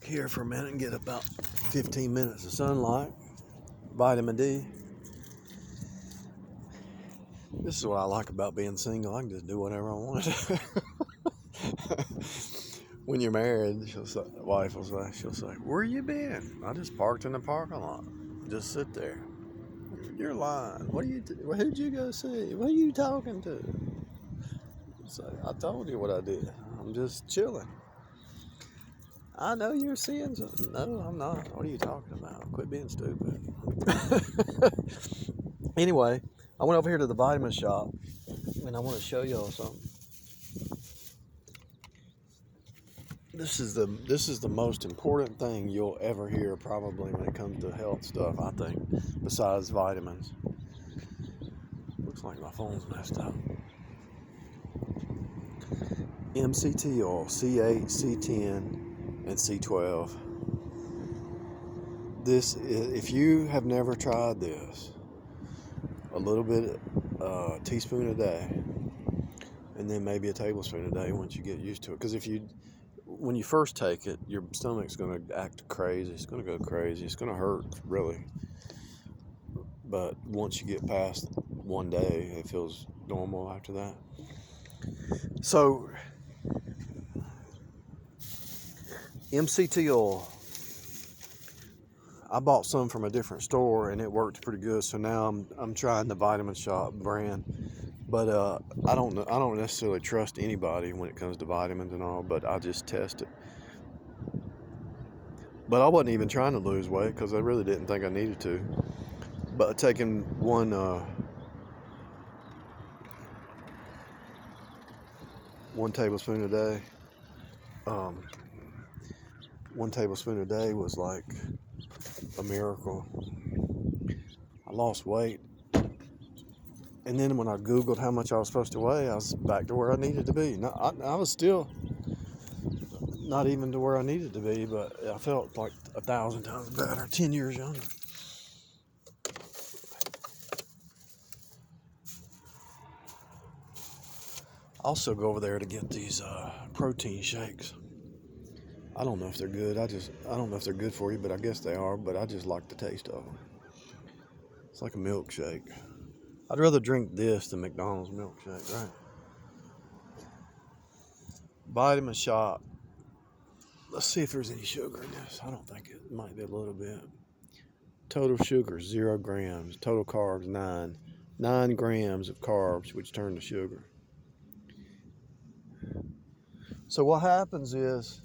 here for a minute and get about 15 minutes of sunlight, vitamin D. This is what I like about being single. I can just do whatever I want. When you're married, wife will say, "Where you been?" I just parked in the parking lot. Just sit there. You're lying. Who'd you go see? What are you talking to? So I told you what I did. I'm just chilling. I know you're seeing something. No, I'm not. What are you talking about? Quit being stupid. Anyway, I went over here to the vitamin shop and I want to show y'all something. This is the most important thing you'll ever hear probably when it comes to health stuff, I think, besides vitamins. Looks like my phone's messed up. MCT oil, C8, C10, and C12. This is, if you have never tried this, a little bit, a teaspoon a day, and then maybe a tablespoon a day once you get used to it. Because when you first take it, your stomach's going to act crazy. It's going to go crazy. It's going to hurt, really. But once you get past one day, it feels normal after that. So, MCT oil. I bought some from a different store and it worked pretty good. So now I'm trying the Vitamin Shop brand. But I don't necessarily trust anybody when it comes to vitamins and all, but I just test it. But I wasn't even trying to lose weight because I really didn't think I needed to. But taking one tablespoon a day, 1 tablespoon a day was like a miracle. I lost weight. And then when I Googled how much I was supposed to weigh, I was back to where I needed to be. I was still not even to where I needed to be, but I felt like 1,000 times better, 10 years younger. I also go over there to get these protein shakes. I don't know if they're good. I don't know if they're good for you, but I guess they are. But I just like the taste of them. It's like a milkshake. I'd rather drink this than McDonald's milkshake, right? Vitamin Shop. Let's see if there's any sugar in this. I don't think it might be a little bit. Total sugar, 0 grams. Total carbs, 9. 9 grams of carbs, which turn to sugar. So what happens is,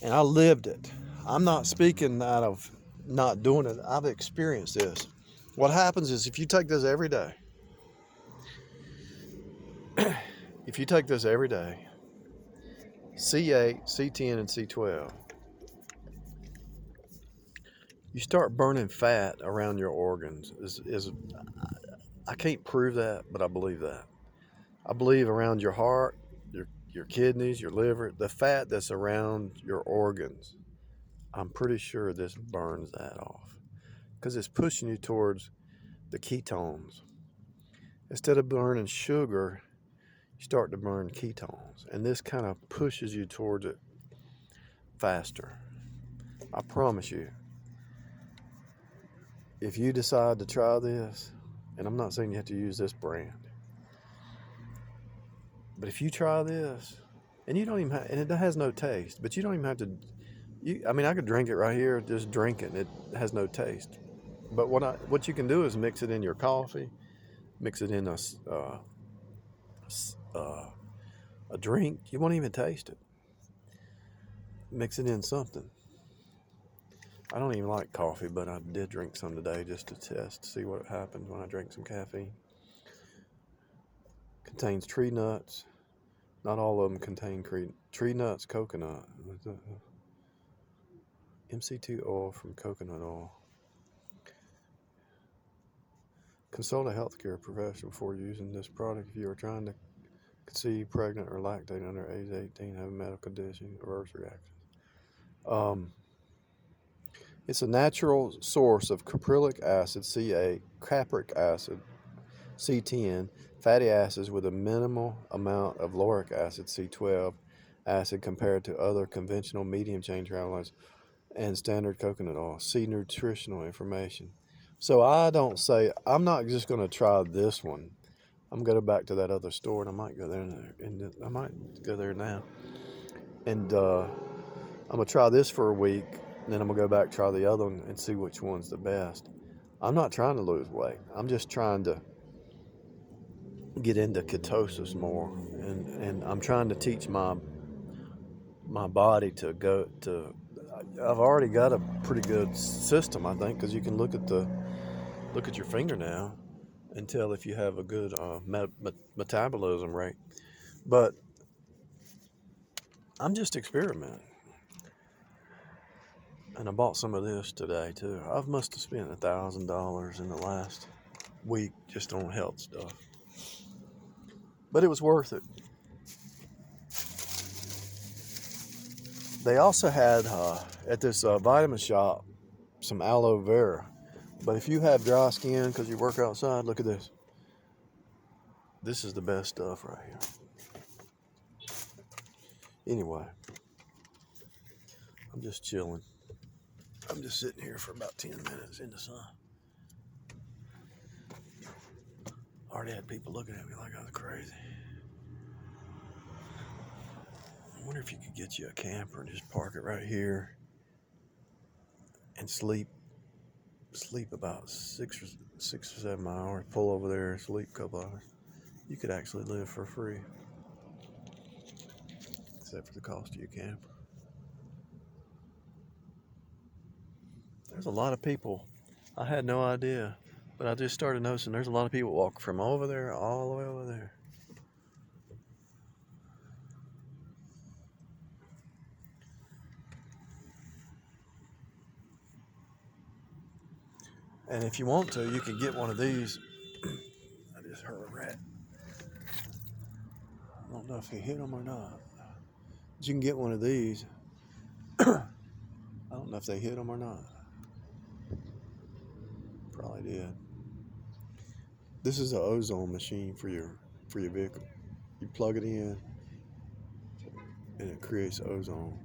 and I lived it. I'm not speaking out of not doing it. I've experienced this. What happens is if you take this every day, C8, C10, and C12, you start burning fat around your organs. I can't prove that, but I believe that. I believe around your heart, your kidneys, your liver, the fat that's around your organs. I'm pretty sure this burns that off because it's pushing you towards the ketones. Instead of burning sugar, you start to burn ketones, and this kind of pushes you towards it faster. I promise you, if you decide to try this, and I'm not saying you have to use this brand, but if you try this, and you don't even have, and it has no taste, but you don't even have to. I could drink it right here, just drink it. It has no taste. But what you can do is mix it in your coffee, mix it in a drink. You won't even taste it. Mix it in something. I don't even like coffee, but I did drink some today just to test, to see what happens when I drink some caffeine. Contains tree nuts. Not all of them contain tree nuts, coconut. MCT oil from coconut oil. Consult a healthcare professional before using this product if you are trying to conceive, pregnant, or lactate under age 18, have a medical condition, adverse reactions. It's a natural source of caprylic acid, C8, capric acid, C10, fatty acids with a minimal amount of lauric acid, C12, acid compared to other conventional medium chain travel oils and standard coconut oil. See nutritional information. So I'm not just going to try this one. I'm going to go back to that other store, and I might go there, and I might go there now. And I'm going to try this for a week, and then I'm going to go back, try the other one, and see which one's the best. I'm not trying to lose weight. I'm just trying to get into ketosis more, and I'm trying to teach my body to go to. I've already got a pretty good system, I think, because you can look at your fingernail and tell if you have a good metabolism rate. But I'm just experimenting, and I bought some of this today too. I must have spent $1,000 in the last week just on health stuff, but it was worth it. They also had at this vitamin shop some aloe vera. But if you have dry skin because you work outside, look at this. This is the best stuff right here. Anyway, I'm just chilling. I'm just sitting here for about 10 minutes in the sun. I already had people looking at me like I was crazy. I wonder if you could get you a camper and just park it right here and sleep about 6 or 7 hours, pull over there and sleep a couple hours. You could actually live for free, except for the cost of your camper. There's a lot of people. I had no idea, but I just started noticing there's a lot of people walking from over there all the way over there. And if you want to, you can get one of these. I just heard a rat. I don't know if he hit them or not. But you can get one of these. I don't know if they hit them or not. Probably did. This is an ozone machine for your vehicle. You plug it in, and it creates ozone,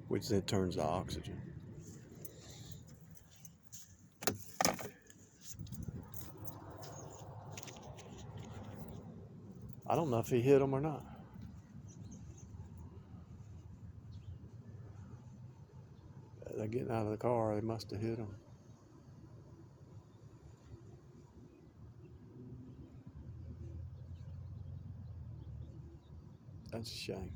which then turns to oxygen. I don't know if he hit them or not. They're getting out of the car. They must have hit them. That's a shame.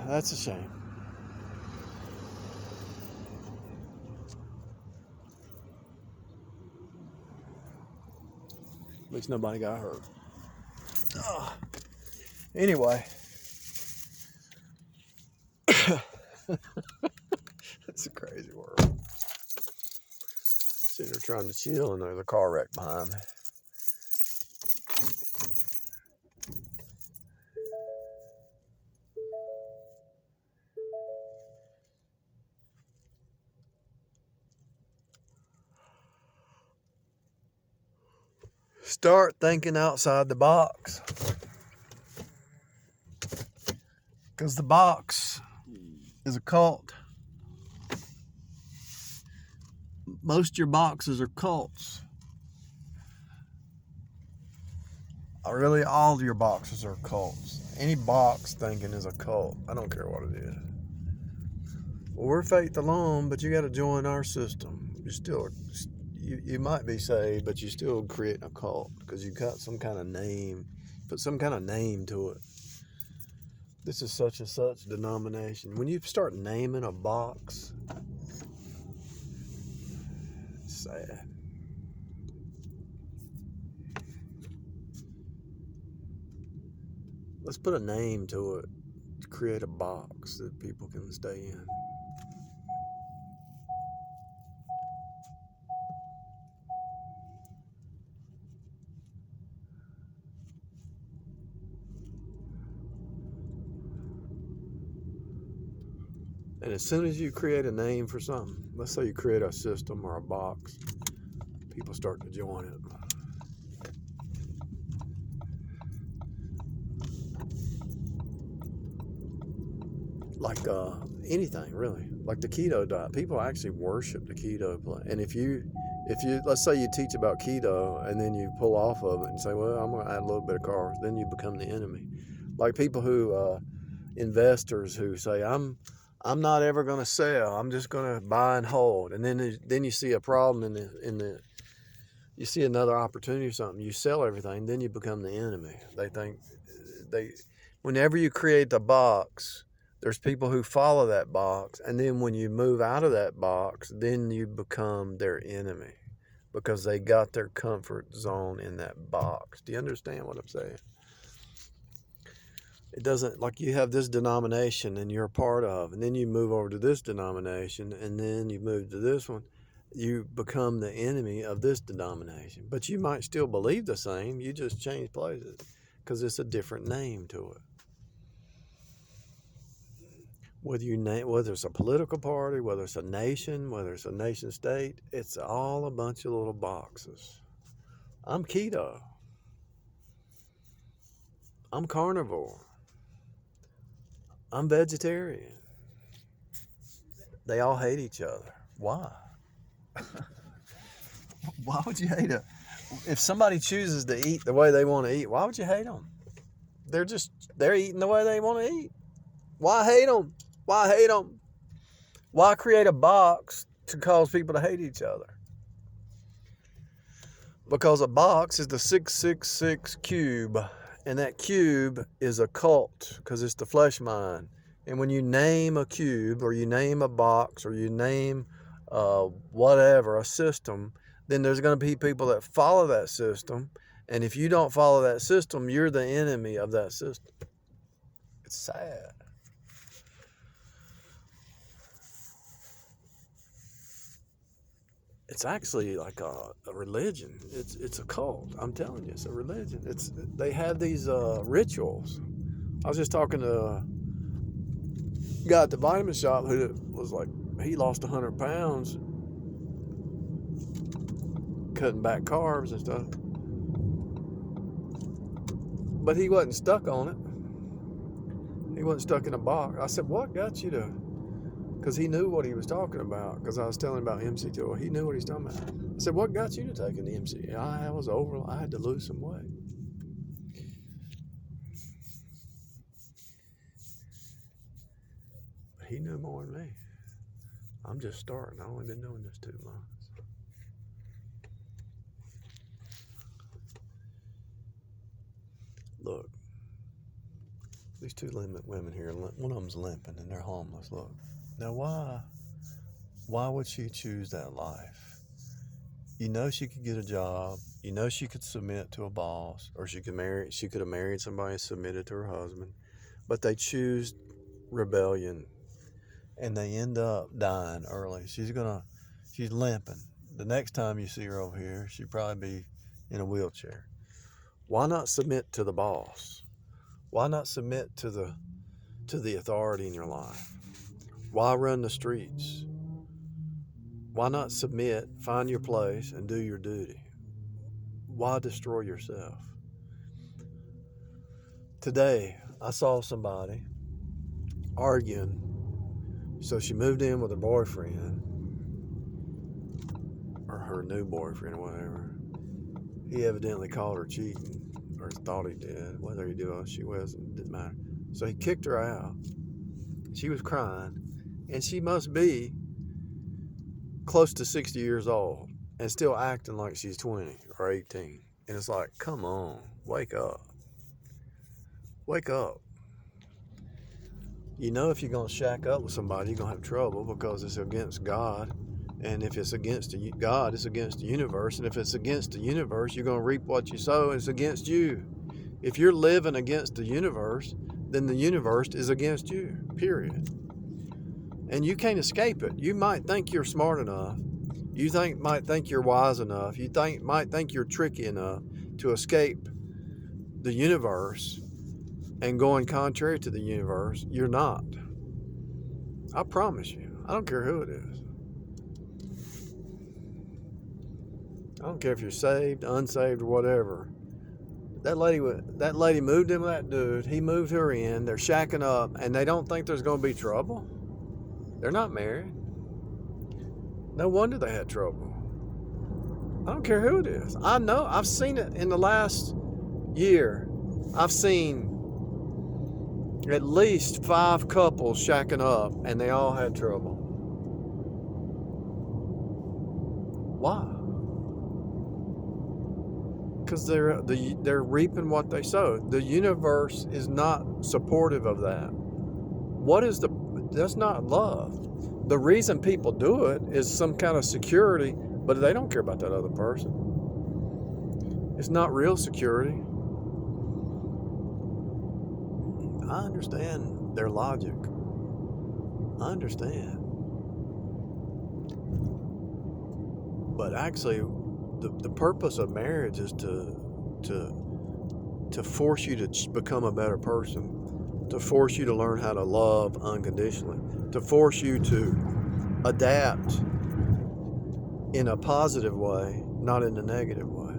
That's a shame. At least nobody got hurt. Anyway. It's a crazy world. Sitting there trying to chill, and there's a car wreck behind me. Start thinking outside the box. Because the box is a cult. Most of your boxes are cults. Really, all of your boxes are cults. Any box thinking is a cult. I don't care what it is. Well, we're faith alone, but you got to join our system. You might be saved, but you still create a cult because you got some kind of name. Put some kind of name to it. This is such and such denomination. When you start naming a box, sad. Let's put a name to it. Create a box that people can stay in. And as soon as you create a name for something, let's say you create a system or a box, people start to join it. Like anything really, like the keto diet. People actually worship the keto plan. And if you, let's say you teach about keto and then you pull off of it and say, well, I'm going to add a little bit of carbs, then you become the enemy. Like people who, investors who say, I'm not ever going to sell. I'm just going to buy and hold. And then you see a problem you see another opportunity or something. You sell everything. Then you become the enemy. They think whenever you create the box, there's people who follow that box. And then when you move out of that box, then you become their enemy because they got their comfort zone in that box. Do you understand what I'm saying? It doesn't, like you have this denomination and you're a part of, and then you move over to this denomination, and then you move to this one. You become the enemy of this denomination. But you might still believe the same. You just change places because it's a different name to it. Whether it's a political party, whether it's a nation, whether it's a nation state, it's all a bunch of little boxes. I'm keto. I'm carnivore. I'm vegetarian. They all hate each other. Why? Why would you hate them? If somebody chooses to eat the way they want to eat, why would you hate them? They're eating the way they want to eat. Why hate them? Why hate them? Why create a box to cause people to hate each other? Because a box is the 666 cube. And that cube is a cult because it's the flesh mind. And when you name a cube or you name a box or you name whatever, a system, then there's going to be people that follow that system. And if you don't follow that system, you're the enemy of that system. It's sad. It's actually like a religion. It's a cult. I'm telling you, it's a religion. They have these rituals. I was just talking to a guy at the vitamin shop who was like, he lost 100 pounds cutting back carbs and stuff. But he wasn't stuck on it. He wasn't stuck in a box. I said, what got you to? Because he knew what he was talking about. Because I was telling him about MC2. He knew what he's talking about. I said, what got you to taking the MC? I had to lose some weight. But he knew more than me. I'm just starting. I've only been doing this 2 months. Look. These two women here, one of them's limping and they're homeless. Look. Now why would she choose that life? You know she could get a job. You know she could submit to a boss, or she could have married somebody and submitted to her husband. But they choose rebellion and they end up dying early. She's limping. The next time you see her over here, she'll probably be in a wheelchair. Why not submit to the boss? Why not submit to the authority in your life? Why run the streets? Why not submit, find your place, and do your duty? Why destroy yourself? Today, I saw somebody arguing. So she moved in with her boyfriend, or her new boyfriend, or whatever. He evidently called her cheating, or thought he did. Whether he did or she wasn't, didn't matter. So he kicked her out. She was crying, and she must be close to 60 years old and still acting like she's 20 or 18. And it's like, come on, wake up. Wake up. You know if you're going to shack up with somebody, you're going to have trouble because it's against God And if it's against God, it's against the universe. And if it's against the universe, you're going to reap what you sow. It's against you. If you're living against the universe, then the universe is against you, period. And you can't escape it. You might think you're smart enough. You might think you're wise enough. You might think you're tricky enough to escape the universe and going contrary to the universe. You're not. I promise you. I don't care who it is. I don't care if you're saved, unsaved, or whatever. That lady moved in with that dude. He moved her in. They're shacking up, and they don't think there's going to be trouble. They're not married. No wonder they had trouble. I don't care who it is. I know. I've seen it in the last year. I've seen at least 5 couples shacking up, and they all had trouble. Why? Because they're reaping what they sow. The universe is not supportive of that. That's not love. The reason people do it is some kind of security, but they don't care about that other person. It's not real security. I understand their logic. I understand. But actually, the purpose of marriage is to force you to become a better person, to force you to learn how to love unconditionally, to force you to adapt in a positive way, not in a negative way.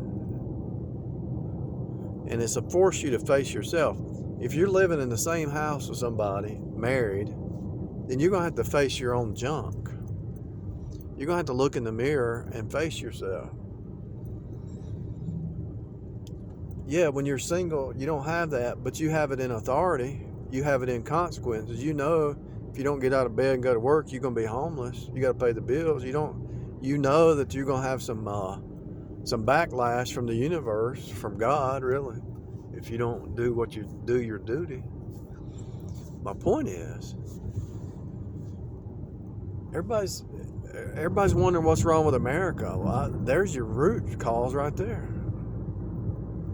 And it's to force you to face yourself. If you're living in the same house with somebody, married, then you're going to have to face your own junk. You're going to have to look in the mirror and face yourself. Yeah, when you're single, you don't have that, but you have it in authority. You have it in consequences. You know, if you don't get out of bed and go to work, you're going to be homeless. You got to pay the bills. You know that you're going to have some backlash from the universe, from God, really, if you don't do your duty. My point is, everybody's wondering what's wrong with America. Well, there's your root cause right there.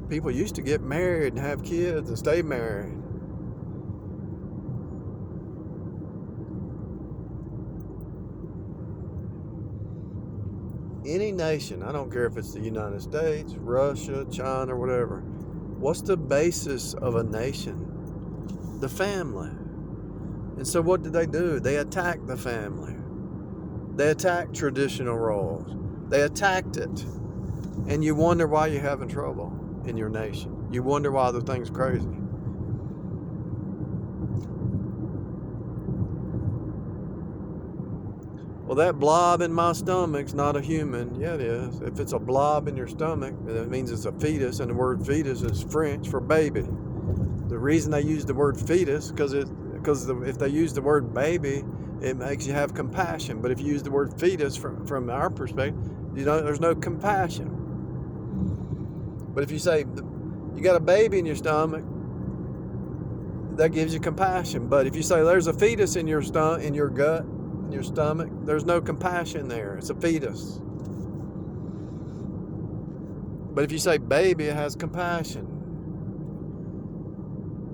People used to get married and have kids and stay married. Any nation, I don't care if it's the United States, Russia, China, whatever. What's the basis of a nation? The family. And so what did they do? They attacked the family. They attacked traditional roles. They attacked it. And you wonder why you're having trouble in your nation. You wonder why the thing's crazy. Well, that blob in my stomach's not a human. Yeah, it is. If it's a blob in your stomach, that means it's a fetus, and the word fetus is French for baby. The reason they use the word fetus, because if they use the word baby, it makes you have compassion. But if you use the word fetus from our perspective, there's no compassion. But if you say you got a baby in your stomach, that gives you compassion. But if you say there's a fetus in your gut, in your stomach, there's no compassion there. It's a fetus. But if you say baby, it has compassion.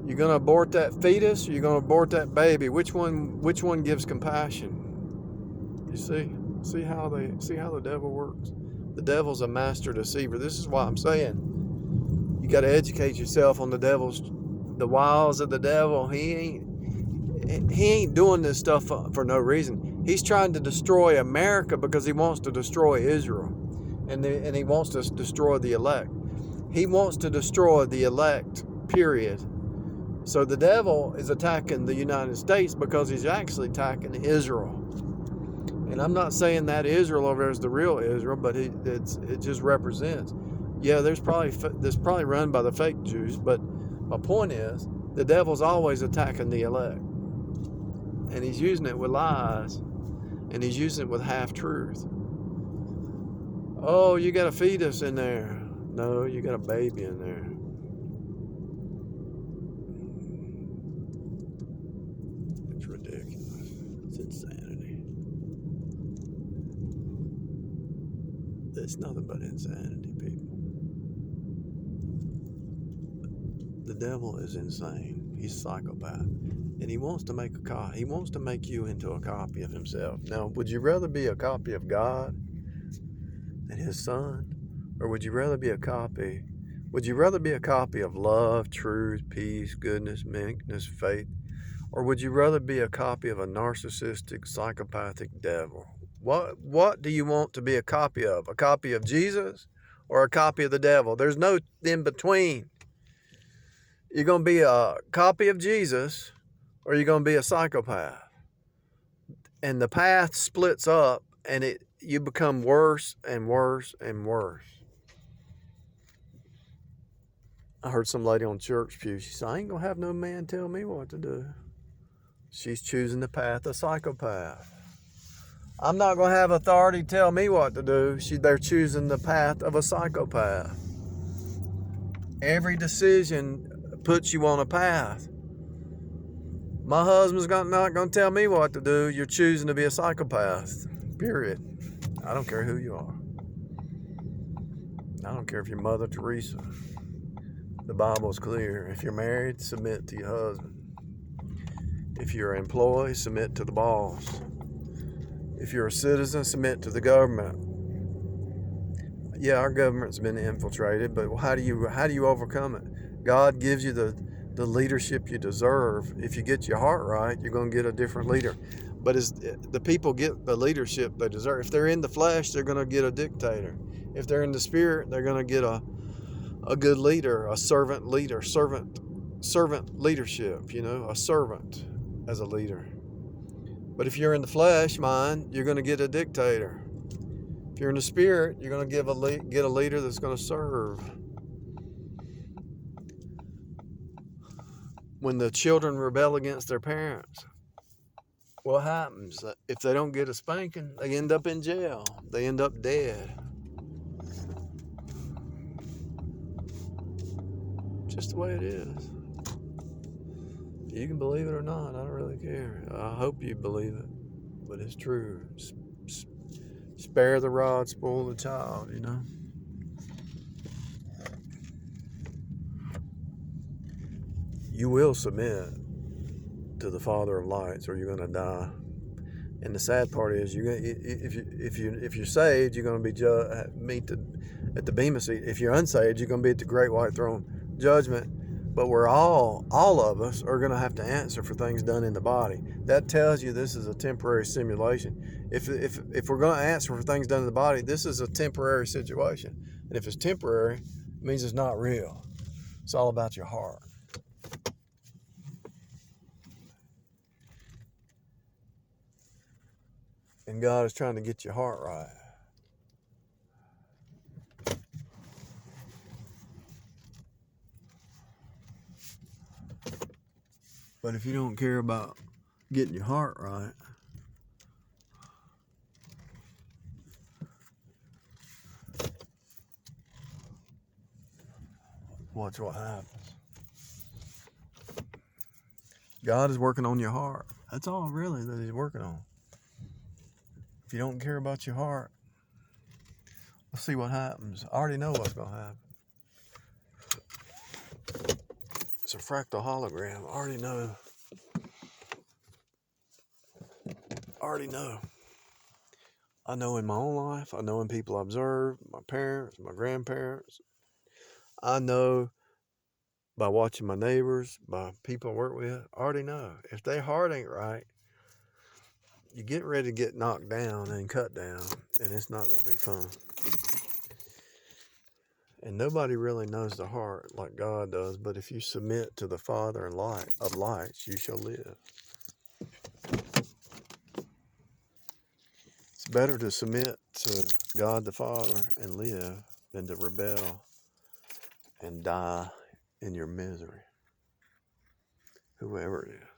You're going to abort that fetus, or you're going to abort that baby. Which one gives compassion? You see how the devil works? The devil's a master deceiver. This is why I'm saying you got to educate yourself on the wiles of the devil. He ain't doing this stuff for no reason. He's trying to destroy America because he wants to destroy Israel, and he wants to destroy the elect. He wants to destroy the elect, period. So the devil is attacking the United States because he's actually attacking Israel. And I'm not saying that Israel over there is the real Israel, but it just represents. Yeah, there's probably run by the fake Jews, but my point is the devil's always attacking the elect. And he's using it with lies, and he's using it with half-truth. Oh, you got a fetus in there. No, you got a baby in there. It's ridiculous. It's insanity. It's nothing but insanity, people. The devil is insane. He's a psychopath. And he wants to make he wants to make you into a copy of himself. Now, would you rather be a copy of God and his son? Or would you rather be a copy of love, truth, peace, goodness, meekness, faith? Or would you rather be a copy of a narcissistic, psychopathic devil? What do you want to be a copy of? A copy of Jesus or a copy of the devil? There's no in between. You're going to be a copy of Jesus or you're going to be a psychopath. And the path splits up and you become worse and worse and worse. I heard some lady on church pew, she said, I ain't going to have no man tell me what to do. She's choosing the path of psychopath. I'm not going to have authority tell me what to do. They're choosing the path of a psychopath. Every decision puts you on a path. My husband's not going to tell me what to do. You're choosing to be a psychopath. Period. I don't care who you are. I don't care if you're Mother Teresa. The Bible's clear. If you're married, submit to your husband. If you're an employee, submit to the boss. If you're a citizen, submit to the government. Yeah, our government's been infiltrated, but how do you overcome it? God gives you the leadership you deserve. If you get your heart right, you're going to get a different leader. But as the people get the leadership they deserve. If they're in the flesh, they're going to get a dictator. If they're in the spirit, they're going to get a good leader, a servant leader, servant leadership, a servant as a leader. But if you're in the flesh mind, you're going to get a dictator. If you're in the spirit, you're going to get a leader that's going to serve. When the children rebel against their parents, what happens? If they don't get a spanking, they end up in jail. They end up dead. Just the way it is. You can believe it or not. I don't really care. I hope you believe it. But it's true. Spare the rod, spoil the child, You will submit to the Father of lights or you're going to die. And the sad part is, if you're saved, you're going to be at the Bema seat. If you're unsaved, you're going to be at the Great White Throne Judgment. But we're all of us are going to have to answer for things done in the body. That tells you this is a temporary simulation. If we're going to answer for things done in the body, this is a temporary situation. And if it's temporary, it means it's not real. It's all about your heart. And God is trying to get your heart right. But if you don't care about getting your heart right, watch what happens. God is working on your heart. That's all really that he's working on. If you don't care about your heart, we'll see what happens. I already know what's going to happen. It's a fractal hologram. I already know. I know in my own life. I know in people I observe, my parents, my grandparents. I know by watching my neighbors, by people I work with. I already know. If their heart ain't right, you get ready to get knocked down and cut down, and it's not going to be fun. And nobody really knows the heart like God does, but if you submit to the Father and light of lights, you shall live. It's better to submit to God the Father and live than to rebel and die in your misery, whoever it is.